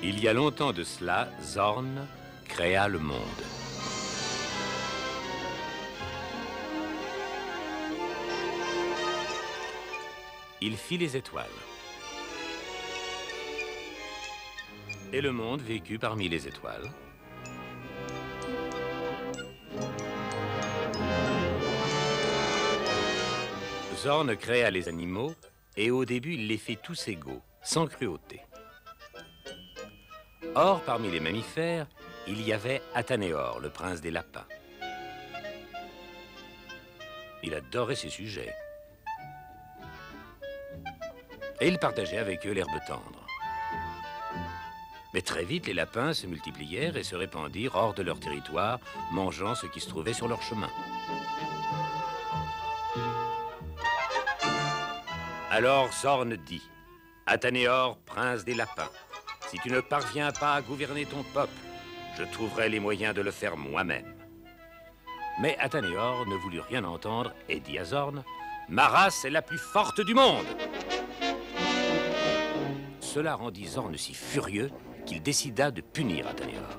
Il y a longtemps de cela, Zorn créa le monde. Il fit les étoiles. Et le monde vécut parmi les étoiles. Zorn créa les animaux, et au début, il les fit tous égaux, sans cruauté. Or, parmi les mammifères, il y avait Atanéor, le prince des lapins. Il adorait ses sujets. Et il partageait avec eux l'herbe tendre. Mais très vite, les lapins se multiplièrent et se répandirent hors de leur territoire, mangeant ce qui se trouvait sur leur chemin. Alors Zorn dit, « Atanéor, prince des lapins, si tu ne parviens pas à gouverner ton peuple, je trouverai les moyens de le faire moi-même. » Mais Atanéor ne voulut rien entendre et dit à Zorn, « Ma race est la plus forte du monde !» Cela rendit Zorn si furieux qu'il décida de punir Atanéor.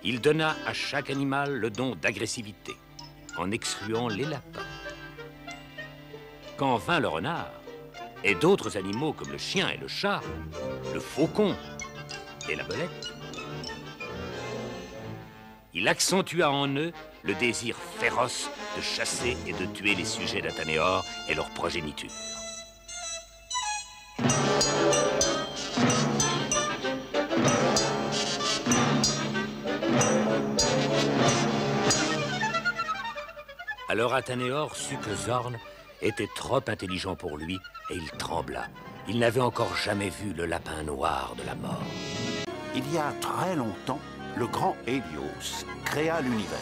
Il donna à chaque animal le don d'agressivité, en excluant les lapins. Quand vint le renard, et d'autres animaux comme le chien et le chat, le faucon et la belette, il accentua en eux le désir féroce de chasser et de tuer les sujets d'Atanéor et leur progéniture. Alors Atanéor sut que Zorn était trop intelligent pour lui et il trembla. Il n'avait encore jamais vu le lapin noir de la mort. Il y a très longtemps, le grand Hélios créa l'univers.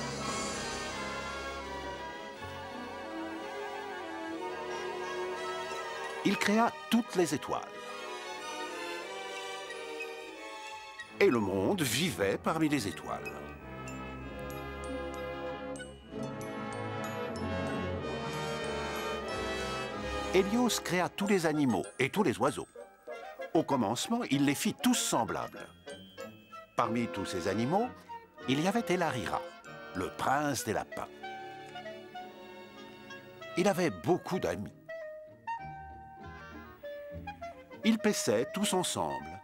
Il créa toutes les étoiles. Et le monde vivait parmi les étoiles. Hélios créa tous les animaux et tous les oiseaux. Au commencement, il les fit tous semblables. Parmi tous ces animaux, il y avait Elarira, le prince des lapins. Il avait beaucoup d'amis. Ils paissaient tous ensemble.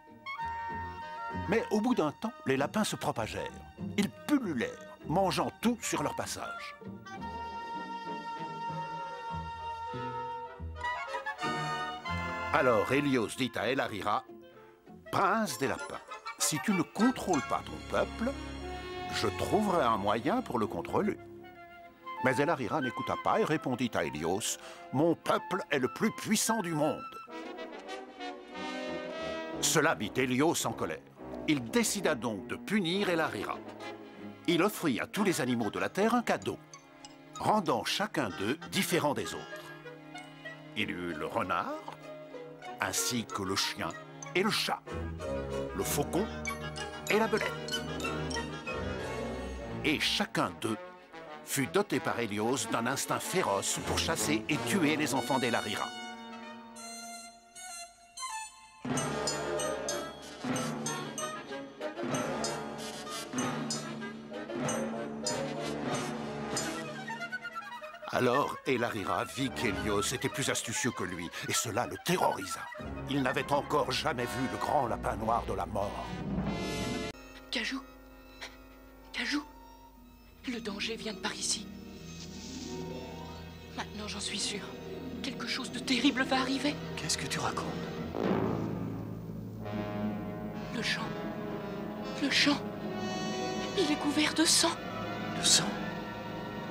Mais au bout d'un temps, les lapins se propagèrent. Ils pullulèrent, mangeant tout sur leur passage. Alors Hélios dit à Elarira, « Prince des lapins, si tu ne contrôles pas ton peuple, je trouverai un moyen pour le contrôler. » Mais Elarira n'écouta pas et répondit à Hélios, « Mon peuple est le plus puissant du monde. » Cela mit Hélios en colère. Il décida donc de punir Elarira. Il offrit à tous les animaux de la terre un cadeau, rendant chacun d'eux différent des autres. Il eut le renard, ainsi que le chien et le chat, le faucon et la belette. Et chacun d'eux fut doté par Hélios d'un instinct féroce pour chasser et tuer les enfants d'Elarira. Alors, Elarira vit qu'Hélios était plus astucieux que lui, et cela le terrorisa. Il n'avait encore jamais vu le grand lapin noir de la mort. Cajou, Cajou, le danger vient de par ici. Maintenant, j'en suis sûre. Quelque chose de terrible va arriver. Qu'est-ce que tu racontes? Le champ, il est couvert de sang. De sang?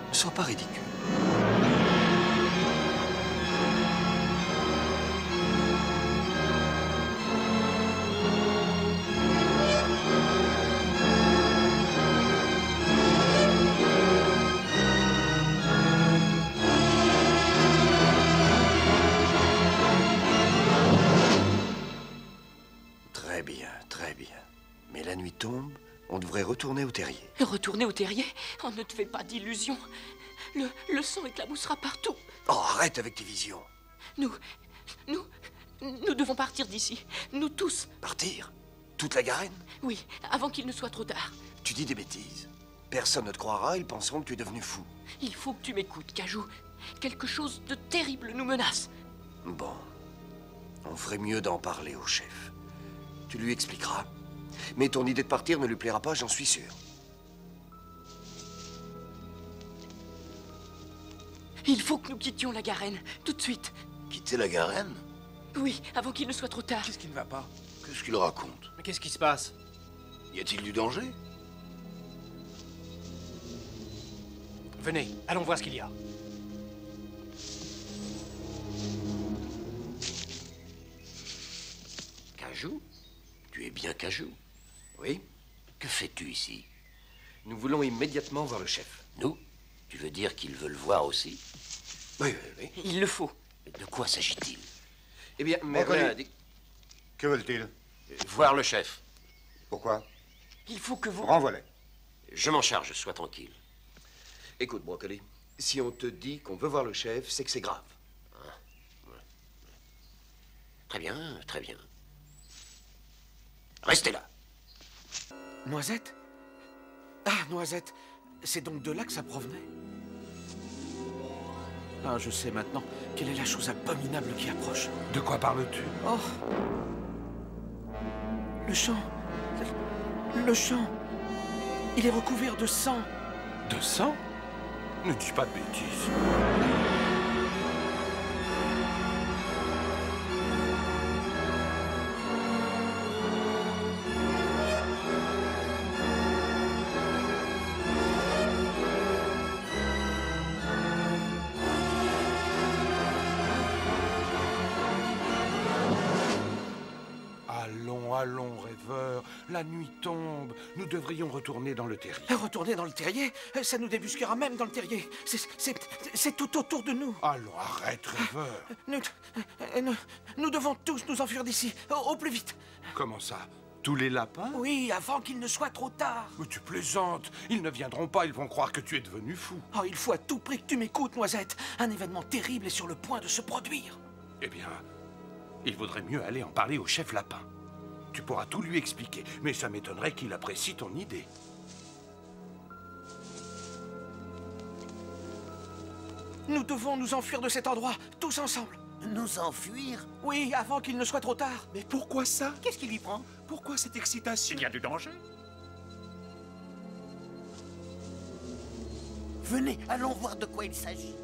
Ne sois pas ridicule. Très bien, très bien. Mais la nuit tombe, on devrait retourner au terrier. Retourner au terrier? On ne te fait pas d'illusions. Le sang éclaboussera partout. Oh, arrête avec tes visions. Nous devons partir d'ici. Nous tous. Partir? Toute la Garenne? Oui, avant qu'il ne soit trop tard. Tu dis des bêtises. Personne ne te croira, ils penseront que tu es devenu fou. Il faut que tu m'écoutes, Cajou. Quelque chose de terrible nous menace. Bon. On ferait mieux d'en parler au chef. Tu lui expliqueras. Mais ton idée de partir ne lui plaira pas, j'en suis sûr. Il faut que nous quittions la Garenne, tout de suite. Quitter la Garenne? Oui, avant qu'il ne soit trop tard. Qu'est-ce qui ne va pas? Qu'est-ce qu'il raconte? Mais qu'est-ce qui se passe? Y a-t-il du danger? Venez, allons voir ce qu'il y a. Cajou? Tu es bien Cajou? Oui? Que fais-tu ici? Nous voulons immédiatement voir le chef. Nous? Tu veux dire qu'ils veulent voir aussi? Oui, oui, oui. Il le faut. De quoi s'agit-il? Eh bien, Merlin a dit... Que veulent-ils? Voir le chef. Pourquoi? Il faut que vous... Renvoie-les. Je m'en charge, sois tranquille. Écoute, Brocoli, si on te dit qu'on veut voir le chef, c'est que c'est grave. Très bien, très bien. Restez là. Noisette? Ah, Noisette. C'est donc de là que ça provenait? Ah, je sais maintenant. Quelle est la chose abominable qui approche? De quoi parles-tu? Oh! Le champ. Le champ. Il est recouvert de sang. De sang? Ne dis pas de bêtises. Allons, rêveur, la nuit tombe. Nous devrions retourner dans le terrier. Retourner dans le terrier? Ça nous débusquera même dans le terrier. C'est tout autour de nous. Allons, arrête, rêveur. Nous devons tous nous enfuir d'ici, au plus vite. Comment ça? Tous les lapins? Oui, avant qu'il ne soit trop tard. Mais tu plaisantes. Ils ne viendront pas, ils vont croire que tu es devenu fou. Oh, il faut à tout prix que tu m'écoutes, Noisette. Un événement terrible est sur le point de se produire. Eh bien, il vaudrait mieux aller en parler au chef lapin. Tu pourras tout lui expliquer, mais ça m'étonnerait qu'il apprécie ton idée. Nous devons nous enfuir de cet endroit, tous ensemble. Nous enfuir? Oui, avant qu'il ne soit trop tard. Mais pourquoi ça? Qu'est-ce qui lui prend? Pourquoi cette excitation? Il y a du danger? Venez, allons voir de quoi il s'agit.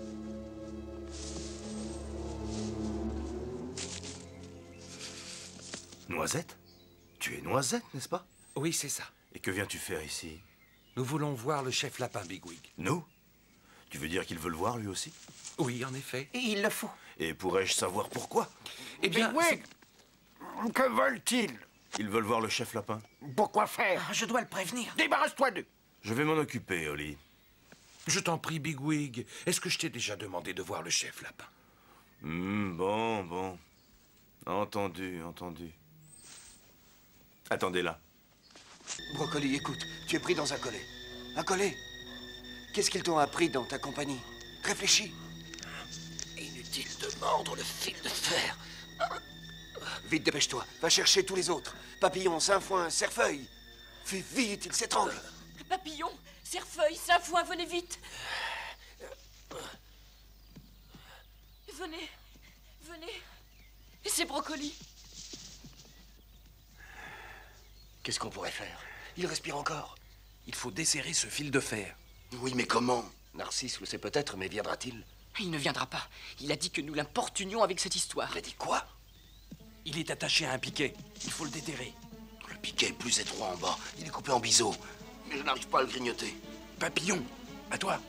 Noisette? Tu es Noisette, n'est-ce pas? Oui, c'est ça. Et que viens-tu faire ici? Nous voulons voir le chef lapin Bigwig. Nous? Tu veux dire qu'il veut le voir lui aussi? Oui, en effet. Et il le faut. Et pourrais-je savoir pourquoi? Eh bien, Bigwig! Que veulent-ils? Ils veulent voir le chef lapin. Pourquoi faire? Je dois le prévenir. Débarrasse-toi d'eux! Je vais m'en occuper, Oli. je t'en prie, Bigwig. Est-ce que je t'ai déjà demandé de voir le chef lapin? Bon. Entendu. Attendez là. Brocoli, écoute, tu es pris dans un collet. Un collet? Qu'est-ce qu'ils t'ont appris dans ta compagnie? Réfléchis. Inutile de mordre le fil de fer. Vite, dépêche-toi. Va chercher tous les autres. Papillon, Saint-Foin, Cerfeuil. Fais vite, il s'étrangle. Papillon, Cerfeuil, Saint-Foin, venez vite. Venez. C'est Brocoli. Qu'est-ce qu'on pourrait faire? Il respire encore. Il faut desserrer ce fil de fer. Oui, mais comment? Narcisse le sait peut-être, mais viendra-t-il? Il ne viendra pas. Il a dit que nous l'importunions avec cette histoire. Il a dit quoi? Il est attaché à un piquet. Il faut le déterrer. Le piquet est plus étroit en bas. Il est coupé en biseau. Mais je n'arrive pas à le grignoter. Papillon, à toi.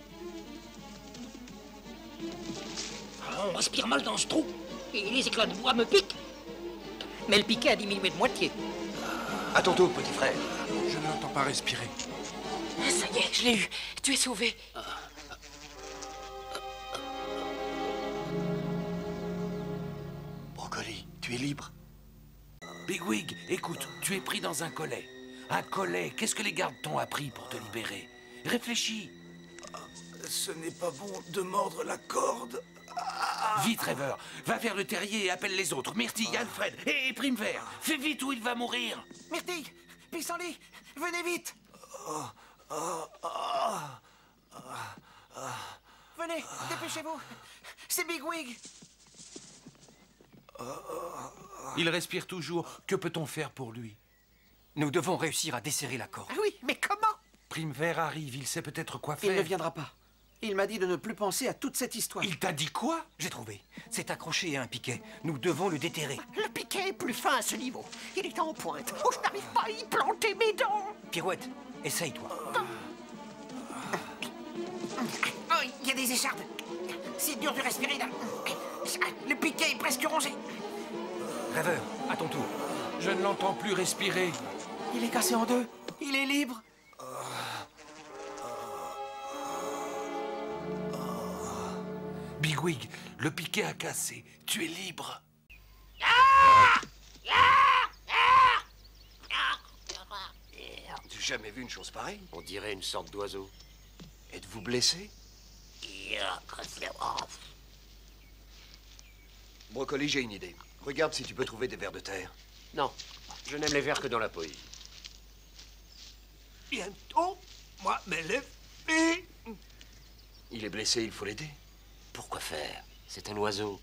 Ah, on respire mal dans ce trou. Et les éclats de bois me piquent. Mais le piquet a diminué de moitié. À ton tour, petit frère. Je ne l'entends pas respirer. Ça y est, je l'ai eu. Tu es sauvé. Brocoli, tu es libre. Bigwig, écoute, tu es pris dans un collet. Un collet, qu'est-ce que les gardes t'ont appris pour te libérer? Réfléchis. Ce n'est pas bon de mordre la corde. Vite, rêveur, va vers le terrier et appelle les autres. Myrtille, Alfred et Primevert. Fais vite ou il va mourir. Myrtille, Pissenlit, venez vite. Venez, dépêchez-vous. C'est Bigwig. Il respire toujours. Que peut-on faire pour lui? Nous devons réussir à desserrer la corde. Ah oui, mais comment? Primevert arrive, il sait peut-être quoi faire. Il ne viendra pas. Il m'a dit de ne plus penser à toute cette histoire. Il t'a dit quoi? J'ai trouvé. C'est accroché à un piquet. Nous devons le déterrer. Le piquet est plus fin à ce niveau. Il est en pointe. Oh, je n'arrive pas à y planter mes dents. Pirouette, essaye-toi. Oh, il y a des écharpes. C'est dur de respirer là. Le piquet est presque rongé. Rêveur, à ton tour. Je ne l'entends plus respirer. Il est cassé en deux. Il est libre. Bigwig, le piquet a cassé. Tu es libre. J'ai jamais vu une chose pareille. On dirait une sorte d'oiseau. Êtes-vous blessé? Brocoli, j'ai une idée. Regarde si tu peux trouver des vers de terre. Non, je n'aime les vers que dans la poésie. Bientôt, moi me lever. Il est blessé, il faut l'aider. Pourquoi faire? C'est un oiseau.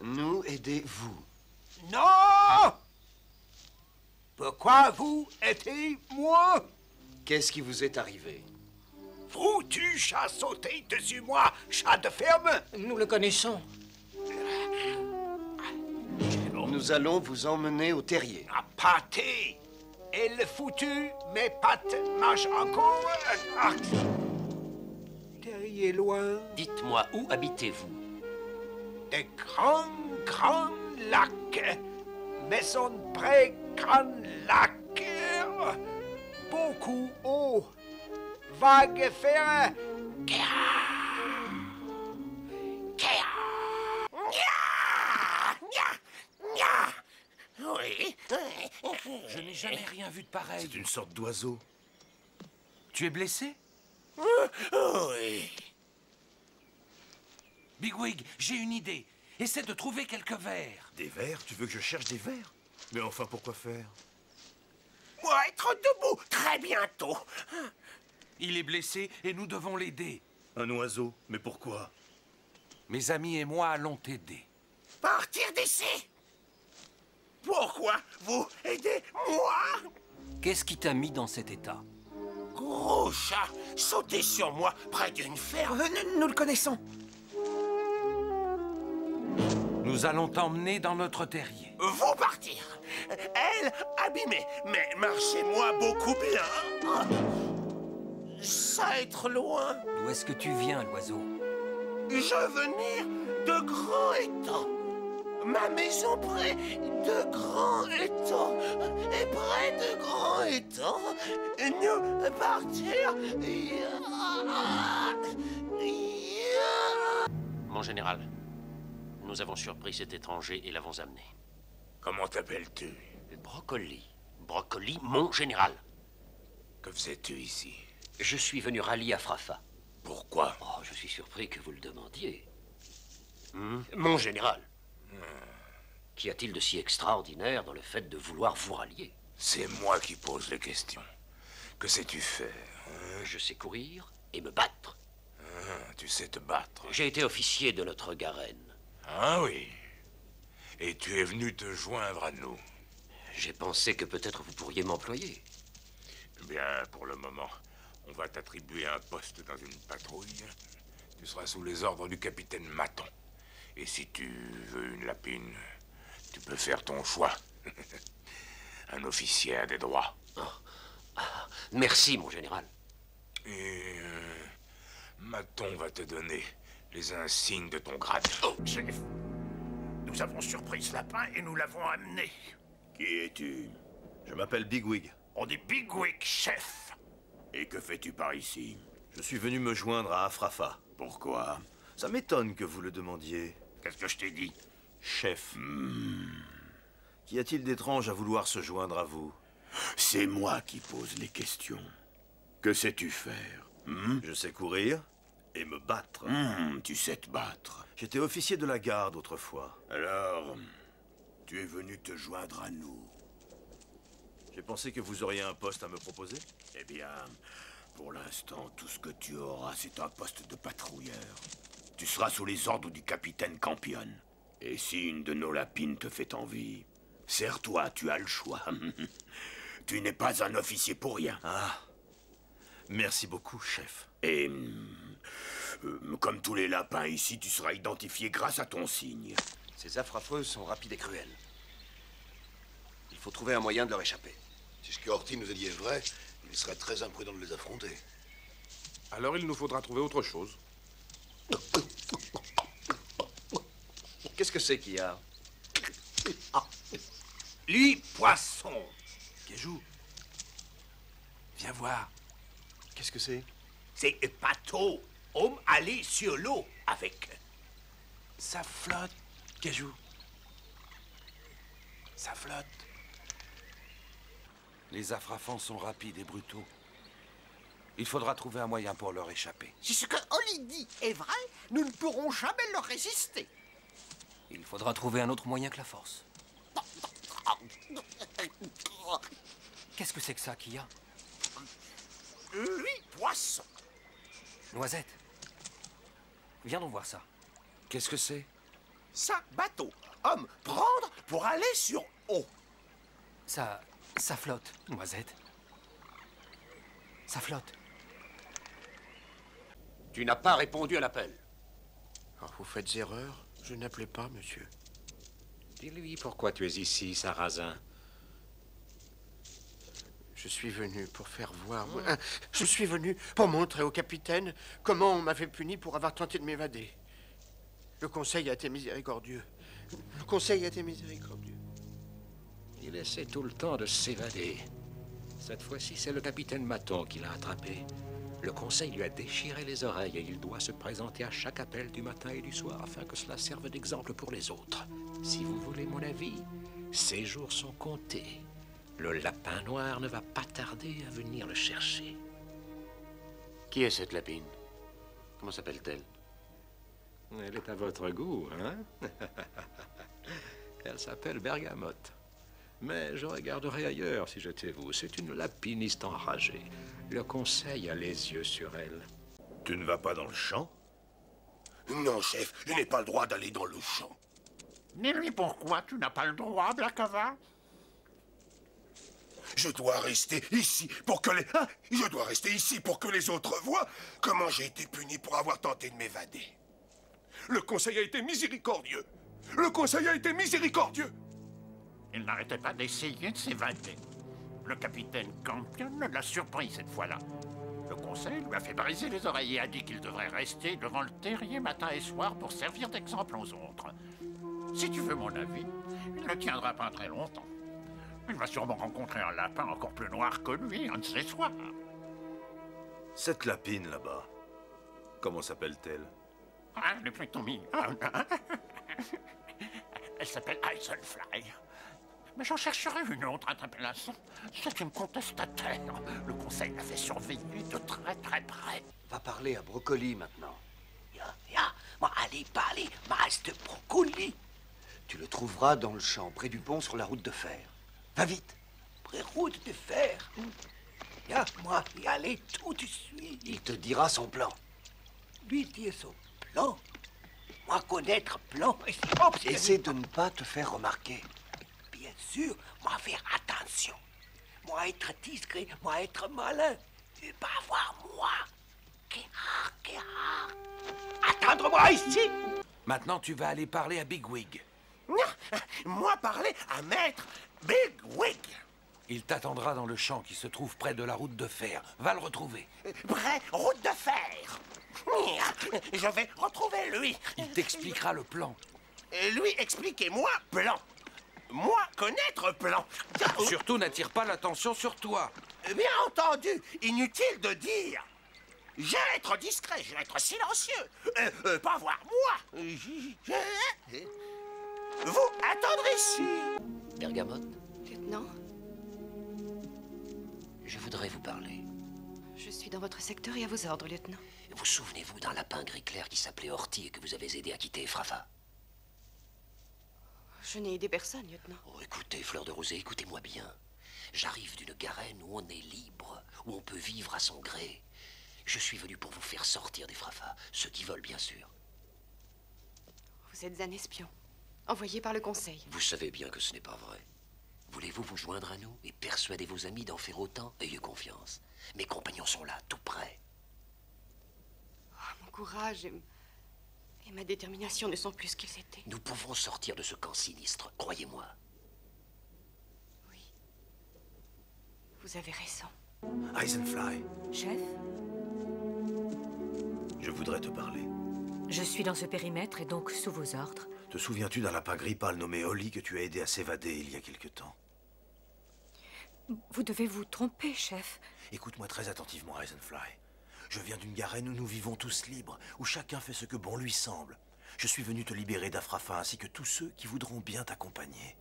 Nous, aidez-vous. Non! Pourquoi vous aidez-moi? Qu'est-ce qui vous est arrivé? Foutu chat sauté dessus moi, chat de ferme. Nous le connaissons. Nous allons vous emmener au terrier. À pâté. Et le foutu, mes pattes marchent encore. Ah. Terrier loin. Dites-moi, où habitez-vous? Des grands lacs. Maison près, grands lacs. Beaucoup eau. Vague fer. Oui. Je n'ai jamais rien vu de pareil. C'est une sorte d'oiseau. Tu es blessé? Oui. Bigwig, j'ai une idée. Essaie de trouver quelques vers. Des vers? Tu veux que je cherche des vers? Mais enfin, pourquoi faire? Moi être debout très bientôt. Il est blessé et nous devons l'aider. Un oiseau? Mais pourquoi? Mes amis et moi allons t'aider. Partir d'ici. Pourquoi vous aidez-moi? Qu'est-ce qui t'a mis dans cet état? Gros chat sauté sur moi près d'une ferme. Nous le connaissons. Nous allons t'emmener dans notre terrier. Vous partir. Elle abîmée, mais marchez-moi beaucoup bien. Ça être loin. D'où est-ce que tu viens, l'oiseau? Je venir de grands étangs. Ma maison près de grands étangs. Et près de grands étangs, nous partir. Mon général, nous avons surpris cet étranger et l'avons amené. Comment t'appelles-tu? Brocoli. Brocoli, mon général. Que faisais-tu ici? Je suis venu rallier à Frafa. Pourquoi? Oh, je suis surpris que vous le demandiez. Mon général. Qu'y a-t-il de si extraordinaire dans le fait de vouloir vous rallier? C'est moi qui pose les questions. Que sais-tu faire? Je sais courir et me battre. Tu sais te battre. J'ai été officier de notre garenne. Ah oui. Et tu es venu te joindre à nous. J'ai pensé que peut-être vous pourriez m'employer. Bien, pour le moment, on va t'attribuer un poste dans une patrouille. Tu seras sous les ordres du capitaine Maton. Et si tu veux une lapine, tu peux faire ton choix. Un officier a des droits. Merci, mon général. Et Maton va te donner les insignes de ton grade. Oh, chef, nous avons surpris ce lapin et nous l'avons amené. Qui es-tu? Je m'appelle Bigwig. On dit Bigwig, chef. Et que fais-tu par ici? Je suis venu me joindre à Afrafa. Pourquoi? Ça m'étonne que vous le demandiez. Qu'est-ce que je t'ai dit? Chef. Qu'y a-t-il d'étrange à vouloir se joindre à vous? C'est moi qui pose les questions. Que sais-tu faire? Je sais courir Et me battre. Tu sais te battre. J'étais officier de la garde autrefois. Alors, tu es venu te joindre à nous. J'ai pensé que vous auriez un poste à me proposer. Eh bien, pour l'instant, tout ce que tu auras, c'est un poste de patrouilleur. Tu seras sous les ordres du capitaine Campion. Et si une de nos lapines te fait envie, serre-toi, tu as le choix. Tu n'es pas un officier pour rien. Ah, merci beaucoup, chef. Et comme tous les lapins ici, tu seras identifié grâce à ton signe. Ces affres affreuses sont rapides et cruelles. Il faut trouver un moyen de leur échapper. Si ce que Horty nous a dit est vrai, il serait très imprudent de les affronter. Alors il nous faudra trouver autre chose. Qu'est-ce que c'est qu'il y a? Lui, poisson. Kéjou, viens voir. Qu'est-ce que c'est? C'est bateau. Homme allé sur l'eau avec. Ça flotte, Kéjou. Ça flotte. Les affrafants sont rapides et brutaux. Il faudra trouver un moyen pour leur échapper. Si ce que Oli dit est vrai, nous ne pourrons jamais leur résister. Il faudra trouver un autre moyen que la force. Qu'est-ce que c'est que ça qu'il y a? Lui, poisson. Noisette. Viens donc voir ça. Qu'est-ce que c'est? Ça, bateau. Homme, prendre pour aller sur eau. Ça flotte, Noisette. Ça flotte. Tu n'as pas répondu à l'appel. Oh, vous faites erreur. Je n'appelais pas, monsieur. Dis-lui pourquoi tu es ici, Sarrazin. Je suis venu pour faire voir... Je suis venu pour montrer au capitaine comment on m'avait puni pour avoir tenté de m'évader. Le conseil a été miséricordieux. Le conseil a été miséricordieux. Il essaie tout le temps de s'évader. Cette fois-ci, c'est le capitaine Maton qui l'a attrapé. Le conseil lui a déchiré les oreilles et il doit se présenter à chaque appel du matin et du soir afin que cela serve d'exemple pour les autres. Si vous voulez mon avis, ses jours sont comptés. Le lapin noir ne va pas tarder à venir le chercher. Qui est cette lapine? Comment s'appelle-t-elle? Elle est à votre goût, hein? Elle s'appelle Bergamote. Mais je regarderai ailleurs si j'étais vous. C'est une lapiniste enragée. Le conseil a les yeux sur elle. Tu ne vas pas dans le champ? Non, chef, je n'ai pas le droit d'aller dans le champ. Dis-lui pourquoi tu n'as pas le droit, Blackava. Je dois rester ici pour que les... Ah, je dois rester ici pour que les autres voient comment j'ai été puni pour avoir tenté de m'évader. Le conseil a été miséricordieux. Le conseil a été miséricordieux. Il n'arrêtait pas d'essayer de s'évader. Le capitaine Campion l'a surpris cette fois-là. Le conseil lui a fait briser les oreilles et a dit qu'il devrait rester devant le terrier matin et soir pour servir d'exemple aux autres. Si tu veux mon avis, il ne tiendra pas très longtemps. Il va sûrement rencontrer un lapin encore plus noir que lui, un de ces soirs. Cette lapine là-bas, comment s'appelle-t-elle? Ah, elle est plutôt mignonne. Elle s'appelle Eisenfly. Mais j'en chercherai une autre à ta place. C'est une contestataire. Le conseil l'a fait surveiller de très très près. Va parler à Brocoli maintenant. Moi, allez parler, Master Brocoli. Tu le trouveras dans le champ, près du pont sur la route de fer. Va vite. Près route de fer. Moi, y aller tout de suite. Il te dira son plan. Lui dire son plan. Moi, connaître plan. Essaie de ne pas te faire remarquer. Bien sûr, moi faire attention. Moi être discret, moi être malin. Et pas voir moi. Attendre-moi ici. Maintenant, tu vas aller parler à Bigwig. Moi parler à maître Bigwig. Il t'attendra dans le champ qui se trouve près de la route de fer. Va le retrouver. Près route de fer. Je vais retrouver lui. Il t'expliquera le plan. Lui expliquez-moi plan. Moi connaître plan. Surtout n'attire pas l'attention sur toi. Bien entendu, inutile de dire. Je vais être discret, je vais être silencieux. Pas voir moi. Vous attendrez ici. Bergamote, Lieutenant, je voudrais vous parler. Je suis dans votre secteur et à vos ordres, lieutenant. Vous souvenez-vous d'un lapin gris clair qui s'appelait Horty et que vous avez aidé à quitter Efrafa? Je n'ai aidé personne, lieutenant. Oh, écoutez, Fleur de Rosée, écoutez-moi bien. J'arrive d'une garenne où on est libre, où on peut vivre à son gré. Je suis venu pour vous faire sortir d'Efrafa, ceux qui veulent, bien sûr. Vous êtes un espion, envoyé par le Conseil. Vous savez bien que ce n'est pas vrai. Voulez-vous vous joindre à nous et persuader vos amis d'en faire autant? Ayez confiance. Mes compagnons sont là, tout près. Oh, mon courage et ma détermination ne sont plus ce qu'ils étaient. Nous pouvons sortir de ce camp sinistre, croyez-moi. Oui. Vous avez raison. Eisenfly. Chef, Je voudrais te parler. je suis dans ce périmètre et donc sous vos ordres. Te souviens-tu d'un lapin gris pâle nommé Holly que tu as aidé à s'évader il y a quelque temps? Vous devez vous tromper, chef. Écoute-moi très attentivement, Eisenfly. Je viens d'une garenne où nous vivons tous libres, où chacun fait ce que bon lui semble. Je suis venu te libérer d'Afrafa ainsi que tous ceux qui voudront bien t'accompagner.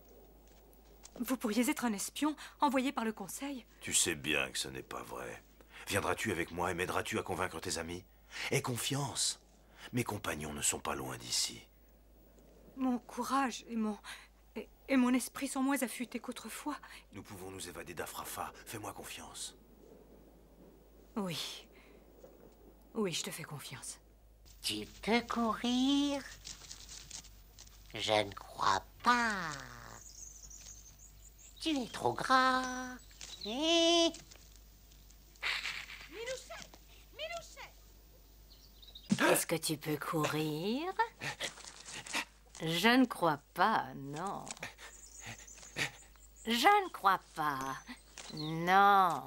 Vous pourriez être un espion envoyé par le Conseil. Tu sais bien que ce n'est pas vrai. Viendras-tu avec moi et m'aideras-tu à convaincre tes amis? Aie confiance. Mes compagnons ne sont pas loin d'ici. Mon courage et mon esprit sont moins affûtés qu'autrefois. Nous pouvons nous évader d'Afrafa. Fais-moi confiance. Oui. Oui, je te fais confiance. Tu peux courir? Je ne crois pas. Tu es trop gras. Eh? Minouchet! Minouchet! Est-ce que tu peux courir? Je ne crois pas, non. Je ne crois pas, non.